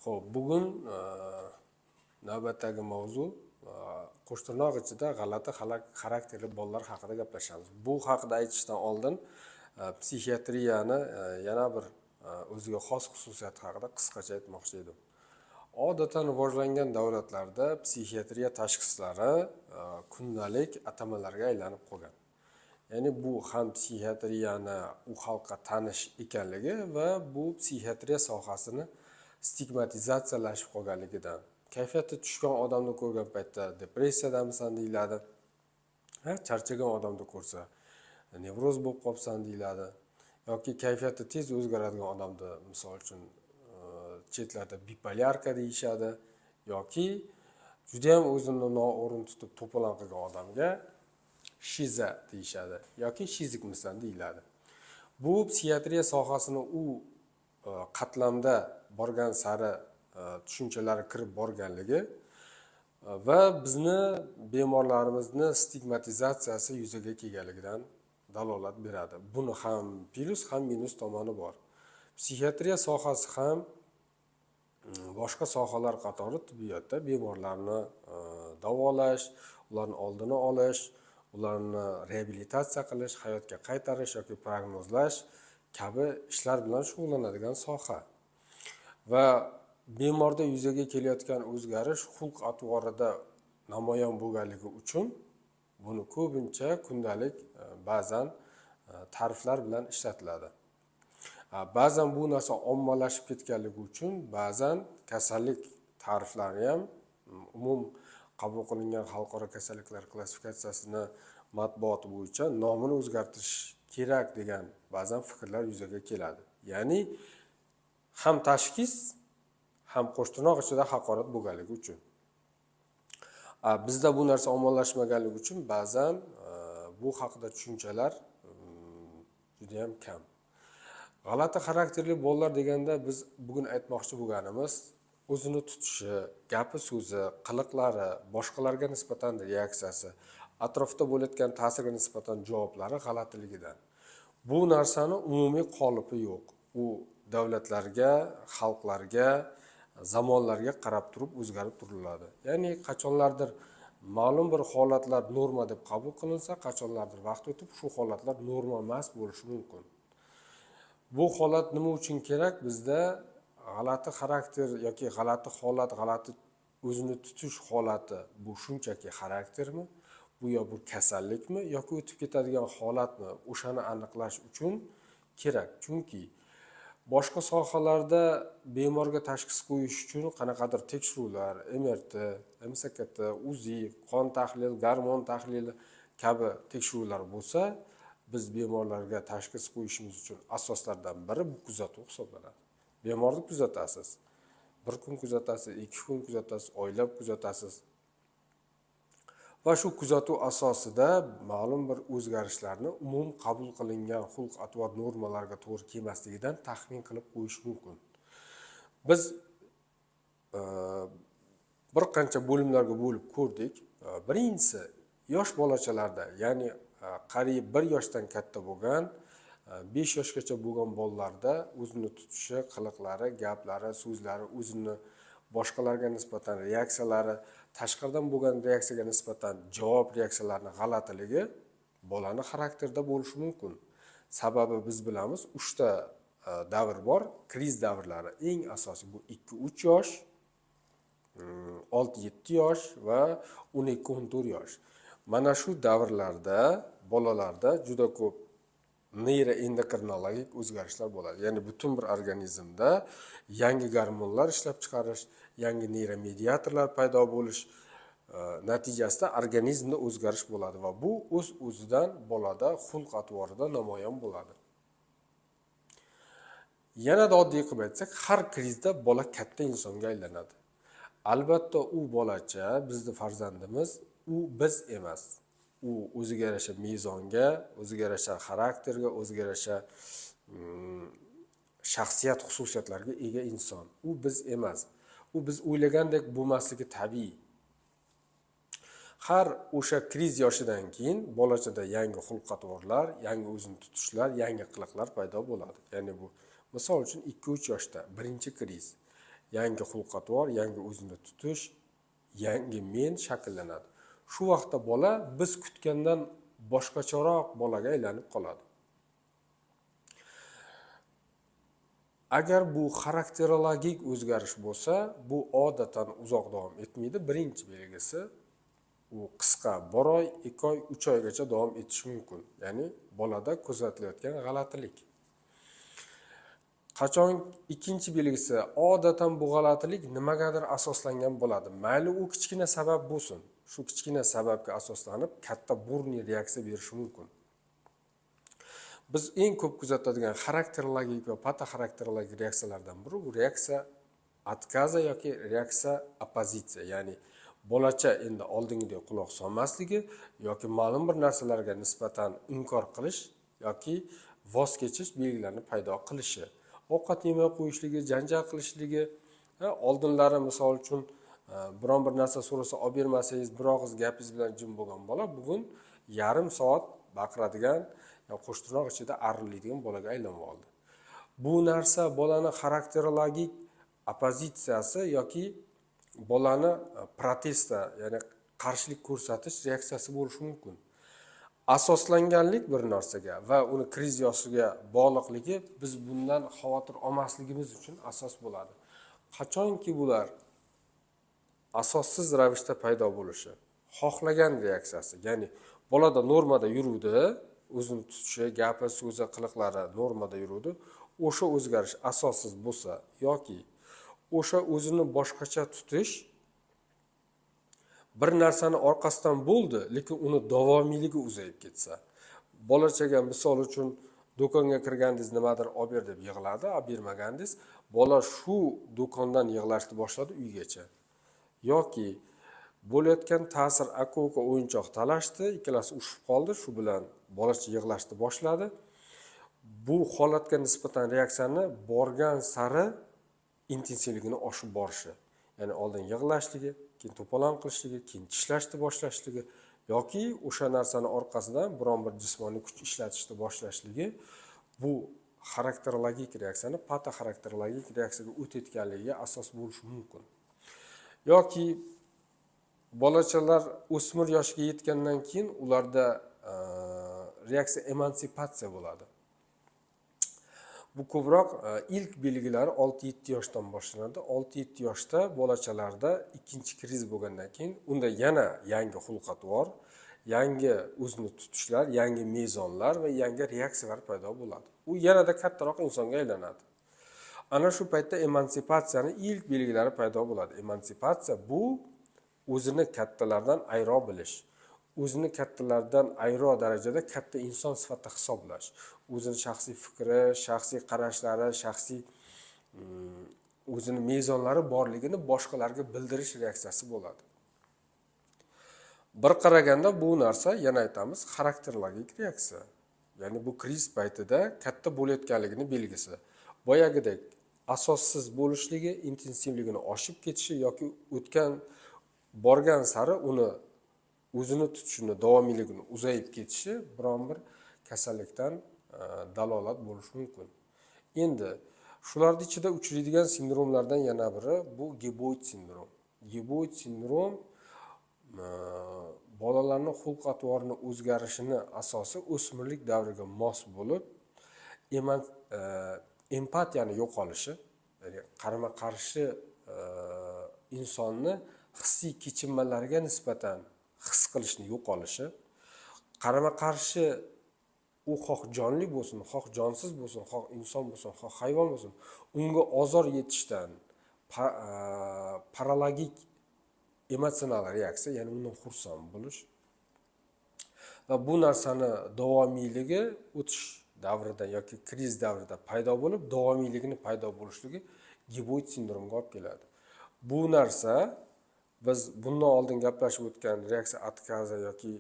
Xo'p, bugun navbatdagi mavzu Qo'shtirnoq ichida g'alati xarakterli bolalar haqida gaplashamiz. Bu haqida aytishdan oldin psixiatriyani yana bir o'ziga xos xususiyati haqida qisqacha aytmoqchi edim. Odatdan rivojlangan davlatlarda psixiatriya tashxislari kundalik atamalarga aylanib qolgan. Ya'ni bu ham psixiatriyani u xalqqa tanish ekanligi va bu psixiatriya sohasini stigmatizatsiyalashib qolganligidan. Kayfiyati tushgan odamni ko'rgan paytda depressiyadamisan deyiladi. Charchagan odamni ko'rsa nevroz bo'lib qolibsan deyiladi. Yoki kayfiyati tez o'zgaradigan odamni, misol uchun chetlarda bipolyarka deyishadi yoki juda ham o'zini noo'rin tutib to'polon qilgan odamga shiza deyishadi yoki shizikmisan deyiladi. Bu psixiatriya sohasini u qatlamda borgan sari tushunchalari kirib borganligi va bizni bemorlarimizni stigmatizatsiyasi yuzaga kelganligidan dalolat beradi. Buni ham plus ham minus tomoni bor. Psixiatriya sohasi ham boshqa sohalar qatori tibbiyotda bemorlarni davolash, ularni oldini olish, ularni reabilitatsiya qilish, hayotga qaytarish yoki prognozlash kabi ishlar bilan shug'ullanadigan soha. Va bemorda yuzaga kelayotgan o'zgarish xulq atvorida namoyon bo'lganligi uchun buni ko'pincha kundalik ba'zan ta'riflar bilan ishlatiladi. Ba'zan bu narsa ommalashib ketganligi uchun ba'zan kasallik ta'riflari ham umum qabul qilingan xalqaro kasalliklar klassifikatsiyasini matbuoti bo'yicha nomini o'zgartirish kerak degan ba'zan fikrlar yuzaga keladi. Ya'ni ham tashxis ham Qo'shtirnoq ichida haqorat bo'lganligi uchun. Bizda bu narsa ommalashmaganligi uchun ba'zan bu haqida tushunchalar juda ham kam. G'alati xarakterli bolalar deganda biz bugun aytmoqchi bo'lganimiz o'zini tutishi, gapi so'zi, qiliqlari, boshqalarga nisbatan reaksiyasi, atrofda bo'layotgan ta'sirga nisbatan javoblari g'alatiligidan. Bu narsani umumiy qolipi yo'q. U davlatlarga, xalqlarga, zamonlarga qarab turib o'zgarib turiladi. Ya'ni qachonlardir ma'lum bir holatlar norma deb qabul qilinsa, qachonlardir vaqt o'tib shu holatlar norma emas bo'lishi mumkin. Bu holat nima uchun kerak? Bizda g'alati xarakter yoki g'alati holat, g'alati o'zini tutish holati bu shunchaki xaraktermi? Bu yo bir kasallikmi yoki o'tib ketadigan holatmi? O'shani aniqlash uchun kerak. Chunki boshqa sohalarda bemorga tashxis qo'yish uchun qanaqadir tekshiruvlar, MRT, MSKT, UZI, qon tahlil, gormon tahlili kabi tekshiruvlar bo'lsa, biz bemorlarga tashxis qo'yishimiz uchun asoslardan biri bu kuzatuv hisoblanadi. Bemorni kuzatasiz. Bir kun kuzatasiz, 2 kun kuzatasiz, oylab kuzatasiz. Va shu kuzatuv asosida ma'lum bir o'zgarishlarni umum qabul qilingan xulq-atvor normalarga to'g'ri kelmasligidan taxmin qilib qo'yish mumkin. Biz bir qancha bo'limlarga bo'lib ko'rdik. Birinchisi yosh bolachalarda, ya'ni qariyb 1 yoshdan katta bo'lgan, 5 yoshgacha bo'lgan bolalarda o'zini tutishi, qiliqlari, gaplari, so'zlari, o'zini boshqalarga nisbatan reaksiyalari, tashqaridan bo'lgan reaksiyaga nisbatan javob reaksiyalarining g'alatiligi bolani xarakterida bo'lishi mumkin. Sababi biz bilamiz, 3 ta davr bor. Kriz davrlari eng asosiy bu 2-3 yosh, 6-7 yosh va 12-14 yosh. Mana shu davrlarda bolalarda juda ko'p neyroendokrinologik o'zgarishlar bo'ladi. Ya'ni butun bir organizmda yangi gormonlar ishlab chiqarish, yangi neyromediatorlar paydo bo'lish natijasida organizmda o'zgarish bo'ladi va bu o'z-o'zidan bolada xulq-atvorida namoyon bo'ladi. Yanada oddiy qilib aytsak, har krizda bola katta insonga aylanadi. Albatta u bolacha, bizning farzandimiz, u biz emas. U o'ziga yarasha mezonga, o'ziga yarasha xarakterga, o'ziga yarasha shaxsiyat xususiyatlariga ega inson. U biz emas. U biz o'ylagandek bo'lmasligi tabiiy. Har o'sha kriz yoshidan keyin bolachada yangi xulq-atvorlar, yangi o'zini tutishlar, yangi qiliqlar paydo bo'ladi. Ya'ni bu misol uchun 2-3 yoshda birinchi kriz. yangi xulq-atvor, yangi o'zini tutish, yangi men shakllanadi. Shu vaqtda bola biz kutgandan boshqacharoq bolaga aylanib qoladi. Agar bu xarakterologik o'zgarish bo'lsa, bu odatan uzoq davom etmaydi. Birinchi belgisi u qisqa 1 oy, 2 oy, 3 oygacha davom etishi mumkin. Ya'ni bolada kuzatilayotgan g'alatilik. Qachon ikkinchi belgisi odatan bu g'alatilik nimagadir asoslangan bo'ladi. Mayli u kichkina sabab bo'lsin. Shu kichkina sababga asoslanib katta burniy reaksiya berishi mumkin. Biz eng ko'p kuzatadigan xarakterologik va patoxarakterologik reaksiyalardan biri bu reaksiya atkaza yoki reaksiya oppozitsiya, ya'ni bolacha endi oldingidek quloq solmasligi yoki ma'lum bir narsalarga nisbatan inkor qilish yoki voz kechish belgilarini paydo qilishi, ovqat yemay qo'yishligi, janjal qilishligi, oldinlari misol uchun biron bir narsa so'rasa olib bermasangiz, bir og'iz gapingiz bilan jim bo'lgan bola bugun yarim soat baqiradigan qo'shtirnoq ichida ariladigan bolaga aylanib oldi. Bu narsa bolani xarakterologik oppozitsiyasi yoki bolani protesta, ya'ni qarshilik ko'rsatish reaksiyasi bo'lishi mumkin. Asoslanganlik bir narsaga va uni kriz yoshiga bog'liqligi biz bundan xavotir olmasligimiz uchun asos bo'ladi. Qachonki bular asossiz ravishda paydo bo'lishi, xohlagan reaksiyasi, ya'ni bolada normada yuruvdi, o'zini tutishi, gapi, so'zi, qiliqlari normada yuruvdi, o'sha o'zgarish asossiz bo'lsa yoki o'sha o'zini boshqacha tutish bir narsani orqasidan bo'ldi, lekin uni davomiyligi uzayib ketsa. Bolachaga misol uchun do'konga kirgandingiz, nimadir olib ber deb yig'ladi, olib bermagandingiz, bola shu do'kondan yig'lashni boshladi uygacha. Yoki bo'layotgan ta'sir aka-uka o'yinchoq talashdi, ikkalasi ushib qoldi, shu bilan bolacha yig'lashni boshladi. Bu holatga nisbatan reaksiyani borgan sari intensivligini oshib borishi. Ya'ni oldin yig'lashligi, keyin to'polon qilishligi, keyin tishlashni boshlashligi yoki o'sha narsani orqasidan biron bir jismoniy kuch ishlatishni boshlashligi bu xarakterologik reaksiyani patoxarakterologik reaksiyaga o'tayotganligiga asos bo'lishi mumkin. Yoki bolachalar o'smir yoshiga yetgandan keyin ularda reaksiya emansipatsiya bo'ladi. Bu ko'proq ilk belgilari 6-7 yoshdan boshlanadi. 6-7 yoshda bolachalarda ikkinchi kriz bo'lgandan keyin unda yana yangi xulq-atvor, yangi o'zini tutishlar, yangi mezonlar va yangi reaksiyalar paydo bo'ladi. U yanada kattaroq insonga aylanadi. Ana shu paytda emansipatsiyaning ilk belgilari paydo bo'ladi. Emansipatsiya bu o'zini kattalardan ayro bilish, o'zini kattalardan ayro darajada katta inson sifatida hisoblash, o'zini shaxsiy fikri, shaxsiy qarashlari, shaxsiy o'zini mezonlari borligini boshqalarga bildirish reaksiyasi bo'ladi. Bir qaraganda bu narsa, yana aytamiz, xarakterologik reaksiya. Ya'ni bu kriz paytida katta bo'layotganligini belgisi. Boyagidek asossiz bo'lishligi, intensivligini oshib ketishi yoki borgan sari uni o'zini tutishini, davomiyligini uzayib ketishi biron bir kasallikdan dalolat bo'lishi mumkin. Endi shularning ichida uchraydigan sindromlardan yana biri bu geboid sindrom. Geboid sindrom bolalarning xulq-atvorini o'zgarishini asosi o'smirlik davriga mos bo'lib, empatiyani yo'qolishi, ya'ni qarama-qarshi insonni hissiy kechinmalariga nisbatan his qilishni yo'qolishi, qarama-qarshi u xoh jonli bo'lsin, xoh jonsiz bo'lsin, xoh inson bo'lsin, xoh hayvon bo'lsin, unga ozor yetishdan paralogik emotsional reaksiya, ya'ni undan xursand bo'lish va bu narsani davomiyligi o'tish davrida yoki kriz davrida paydo bo'lib, davomiyligini paydo bo'lishligi geboid sindromga olib keladi. Bu narsa biz bundan oldin gaplashib o'tgan reaksiya atkaza yoki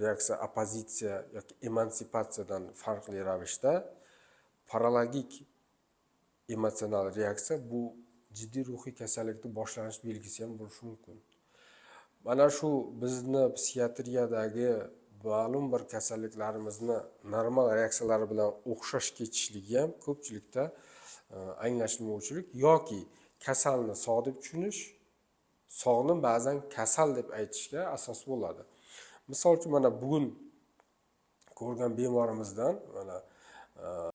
reaksiya oppozitsiya yoki emansipatsiyadan farqli ravishda paralogik emotsional reaksiya bu jiddiy ruhiy kasallikning boshlanish belgisi ham bo'lishi mumkin. Mana shu bizni psixiatriyadagi ma'lum bir kasalliklarimizni normal reaksiyalari bilan o'xshash ketishligi ham ko'pchilikda anglashilmovchilik yoki kasalni sog' deb tushunish, sog'ni ba'zan kasal deb aytishga asos bo'ladi. Misol uchun mana bugun ko'rgan bemorimizdan mana